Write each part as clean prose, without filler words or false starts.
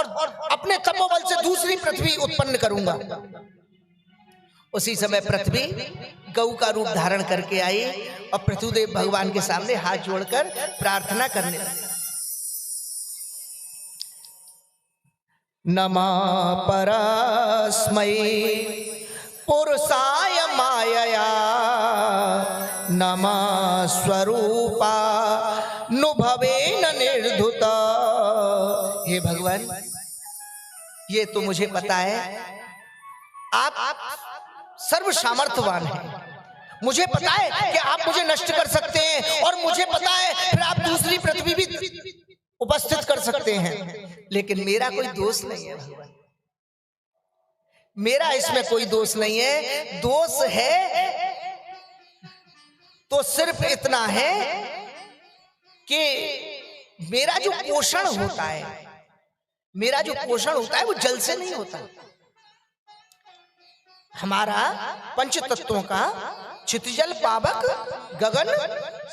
और अपने तपोबल से दूसरी पृथ्वी उत्पन्न करूंगा। उसी समय पृथ्वी गौ का रूप धारण करके आई और पृथ्वीदेव भगवान के सामने हाथ जोड़कर प्रार्थना करने लगे। नमः परस्मै पुरुषाय मायया नमः स्वरूपा नुभवेन निर्धुत। हे भगवान, ये तो मुझे पता है आप सर्व सामर्थ्यवान हैं, मुझे पता है कि आप मुझे नष्ट कर सकते हैं और मुझे पता है फिर आप दूसरी पृथ्वी भी उपस्थित कर सकते हैं, लेकिन मेरा कोई दोष नहीं है भगवान, मेरा इसमें कोई दोष नहीं है। दोष है तो सिर्फ इतना है कि मेरा जो पोषण होता है, मेरा जो पोषण होता है वो जल से नहीं होता। हमारा पंच तत्वों का क्षितिजल पावक गगन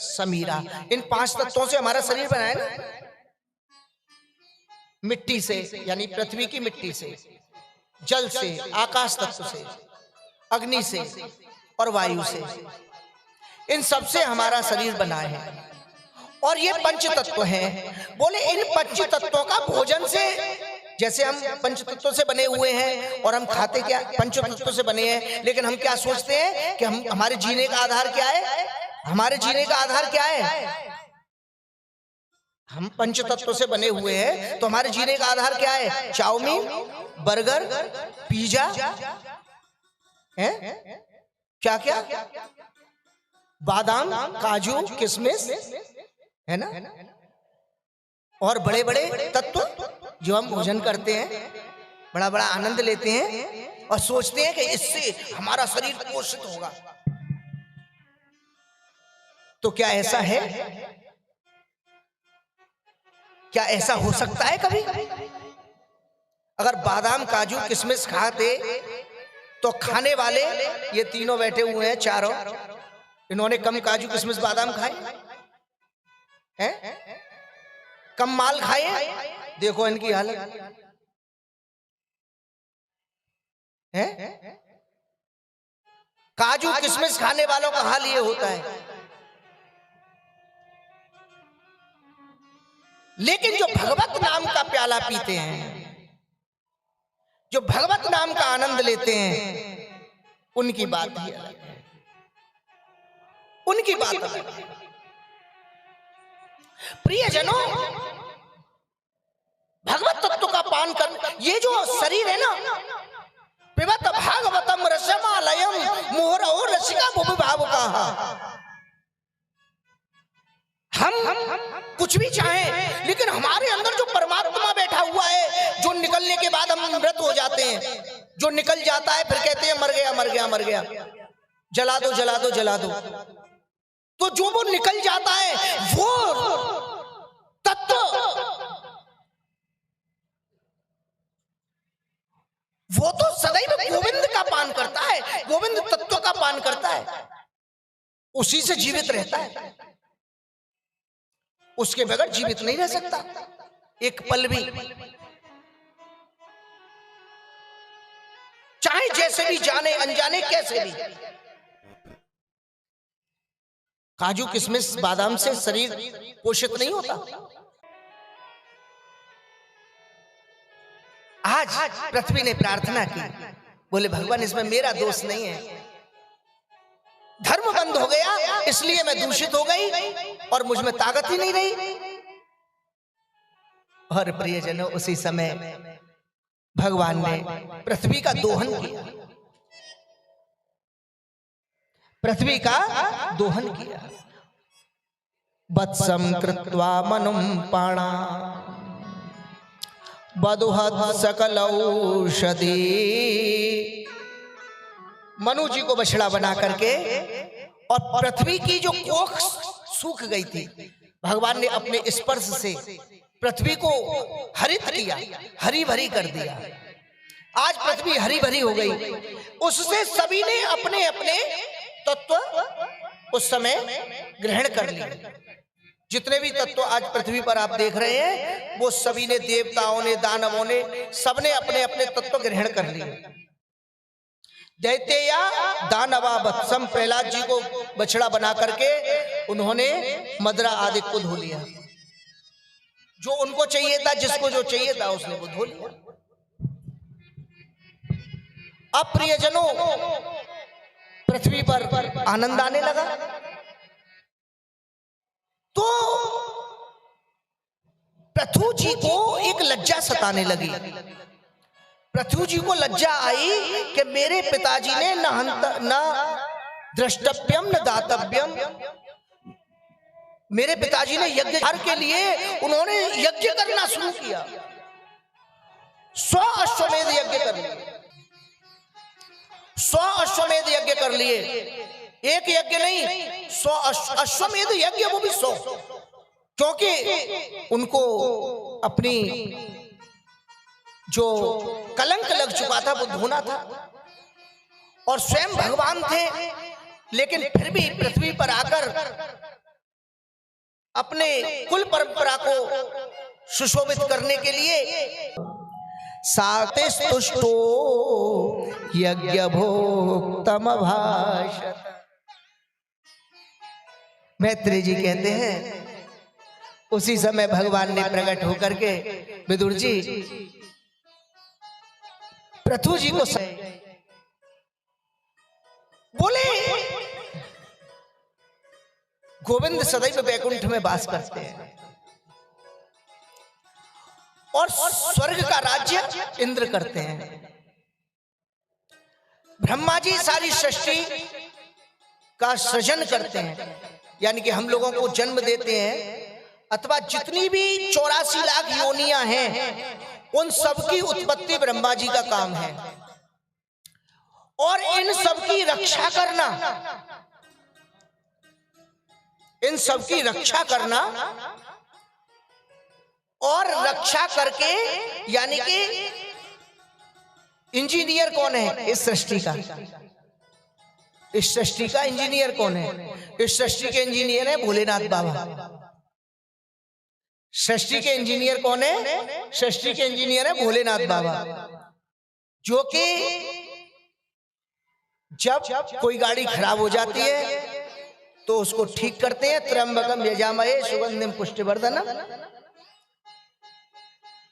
समीरा, इन 5 तत्वों से हमारा शरीर बना है ना। मिट्टी से यानी पृथ्वी की मिट्टी से, जल से, आकाश तत्व से, अग्नि से और वायु से, इन सब से हमारा शरीर बना है और ये पंच तत्व हैं। बोले इन पंच तत्वों का भोजन से, जैसे हम पंच तत्वों से बने हुए हैं और हम खाते क्या पंच तत्वों से बने हैं, लेकिन हम क्या सोचते हैं कि हम हमारे जीने का आधार क्या है, हमारे जीने का आधार क्या है, हम पंच तत्वों से बने हुए हैं तो हमारे जीने का आधार क्या है, चाउमीन, बर्गर, पिज्जा है, क्या क्या, बादाम, काजू, किशमिश है ना, और बड़े बड़े तत्व जो हम भोजन करते हैं, बड़ा बड़ा आनंद लेते हैं और सोचते हैं कि इससे हमारा शरीर पोषित होगा। तो क्या ऐसा है, क्या ऐसा हो सकता है कभी? अगर बादाम, काजू, किशमिश खाते तो खाने वाले ये तीनों बैठे हुए हैं चारों, इन्होंने कम काजू, किशमिश, बादाम खाए हैं, कम माल खाए, देखो इनकी हालत है। काजू किशमिश खाने वालों का हाल ये होता है। लेकिन जो भगवत नाम का प्याला पीते हैं, जो भगवत नाम का आनंद लेते हैं, उनकी बात ही अलग है, उनकी बात अलग है। प्रियजनों, भगवत तत्व का पान कर, ये जो शरीर है ना, पिबत भागवतम रसमालयम मोहरो रसिका भुवि भावुकाः। हम कुछ भी चाहें, लेकिन हमारे अंदर जो परमात्मा बैठा हुआ है, जो निकलने के बाद हम मृत हो जाते हैं, जो निकल जाता है फिर कहते हैं मर गया, मर गया, मर गया, जला दो, जला दो, जला दो। तो जो वो निकल जाता है वो तत्व, वो तो सदैव गोविंद का पान करता है, गोविंद तत्व का पान करता है, उसी से जीवित रहता है, उसके बगैर जीवित नहीं रह सकता एक पल भी, चाहे जैसे भी, जाने अनजाने कैसे भी। काजू किशमिश बादाम से शरीर पोषित नहीं होता। आज पृथ्वी ने प्रार्थना की, बोले भगवान इसमें मेरा दोष नहीं है, धर्म बंद हो गया इसलिए मैं दूषित हो गई और मुझ में ताकत ही नहीं रही। और प्रियजनों, उसी समय भगवान ने पृथ्वी का दोहन किया, पृथ्वी का दोहन किया। वत्सं कृत्वा मनुं पाणा बदुहत सकल औषधि। मनु जी को बछड़ा बना करके, और पृथ्वी की जो कोख सूख गई थी, भगवान ने अपने स्पर्श से पृथ्वी को हरित किया, हरी भरी कर दिया। आज पृथ्वी हरी भरी हो गई। उससे सभी ने अपने अपने तत्व उस समय ग्रहण कर लिए। जितने भी तत्व आज पृथ्वी पर आप देख रहे हैं वो सभी ने, देवताओं ने, दानवों ने, सबने अपने अपने तत्व ग्रहण कर लिए। दैत्य या दानवा वत्सम, प्रहलाद जी को बछड़ा बना करके उन्होंने मदरा आदि को धो लिया। जो उनको चाहिए था, जिसको जो चाहिए था उसने वो धो लिया। अब प्रियजनों पृथ्वी पर आनंद आने लगा। तो पृथु जी को एक लज्जा सताने लगी। पृथु जी को लज्जा आई कि मेरे पिताजी ने न द्रष्टव्यम न दातव्यम, मेरे पिताजी ने यज्ञ के लिए उन्होंने यज्ञ करना शुरू किया। 100 अश्वमेध यज्ञ कर लिए, 100 अश्वमेध यज्ञ कर लिए। एक यज्ञ नहीं, 100 अश्वमेध यज्ञ, वो भी 100, क्योंकि उनको अपनी जो कलंक लग चुका था वो धोना था। और स्वयं भगवान थे, लेकिन फिर भी पृथ्वी पर आकर अपने कुल परंपरा को सुशोभित करने के लिए सातिस्तुष्टो यज्ञ भोक्तम भाषत। मैत्री जी कहते हैं उसी समय भगवान ने प्रकट होकर के विदुर जी पृथु जी को बोले, गोविंद सदैव वैकुंठ में वास करते हैं और स्वर्ग का राज्य इंद्र करते हैं। ब्रह्मा जी सारी सृष्टि का सृजन करते हैं, यानी कि हम लोगों को जन्म देते हैं, अथवा जितनी भी 84 लाख योनियां हैं उन सबकी उत्पत्ति ब्रह्मा जी का काम है। और इन सबकी रक्षा करना, इन सबकी रक्षा करना, और रक्षा करके, यानी कि इंजीनियर कौन है इस सृष्टि का? इस सृष्टि का इंजीनियर कौन है? इस सृष्टि के इंजीनियर है भोलेनाथ बाबा। सृष्टि के इंजीनियर कौन है? सृष्टि के इंजीनियर है भोलेनाथ बाबा, जो कि जब कोई गाड़ी खराब हो जाती है तो उसको ठीक करते हैं। त्र्यंबकम यजामहे सुगंधिम पुष्टिवर्धनम।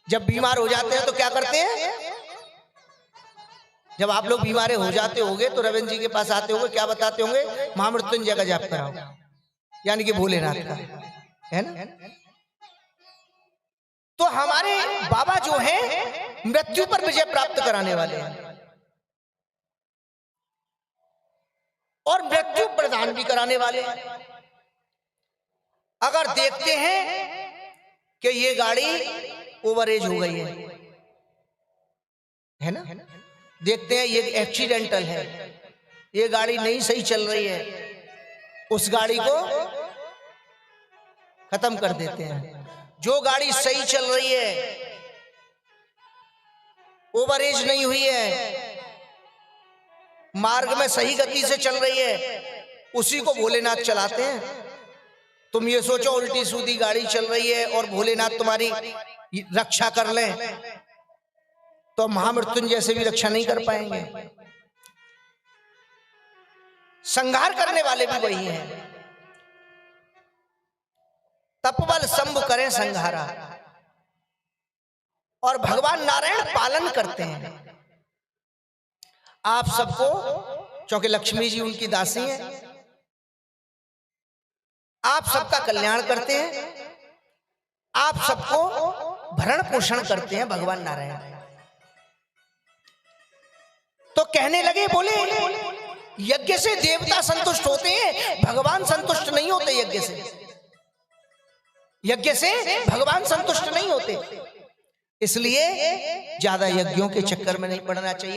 जब बीमार हो जाते हैं तो क्या करते हैं? जब आप लोग बीमार हो जाते होंगे तो रविंद्र जी के पास आते होंगे, क्या बताते होंगे? महामृत्युंजय का जाप कराओ, यानी कि भोलेनाथ का, है ना? तो हमारे बाबा जो हैं मृत्यु पर विजय प्राप्त कराने वाले हैं और मृत्यु प्रदान भी कराने वाले हैं। अगर देखते हैं कि ये गाड़ी ओवरेज हो गई है ना, देखते हैं ये एक्सीडेंटल है, ये गाड़ी नहीं सही चल रही है, उस गाड़ी को खत्म कर देते हैं। जो गाड़ी सही चल रही है, ओवरेज नहीं हुई है, मार्ग में सही गति से चल रही है, उसी को भोलेनाथ चलाते हैं। तुम ये सोचो उल्टी सीधी गाड़ी चल रही है और भोलेनाथ तुम्हारी रक्षा कर लें तो महामृत्युंजय से भी रक्षा नहीं कर पाएंगे। संहार करने वाले भी वही हैं। तपबल शंभु करें संहारा, और भगवान नारायण पालन करते हैं आप सबको, क्योंकि लक्ष्मी जी उनकी दासी हैं। आप सबका कल्याण करते हैं, आप सबको भरण पोषण करते हैं भगवान नारायण। तो कहने लगे, बोले यज्ञ से देवता संतुष्ट होते हैं, भगवान संतुष्ट नहीं होते। यज्ञ से भगवान संतुष्ट नहीं होते, इसलिए ज्यादा यज्ञों के चक्कर में नहीं पड़ना चाहिए।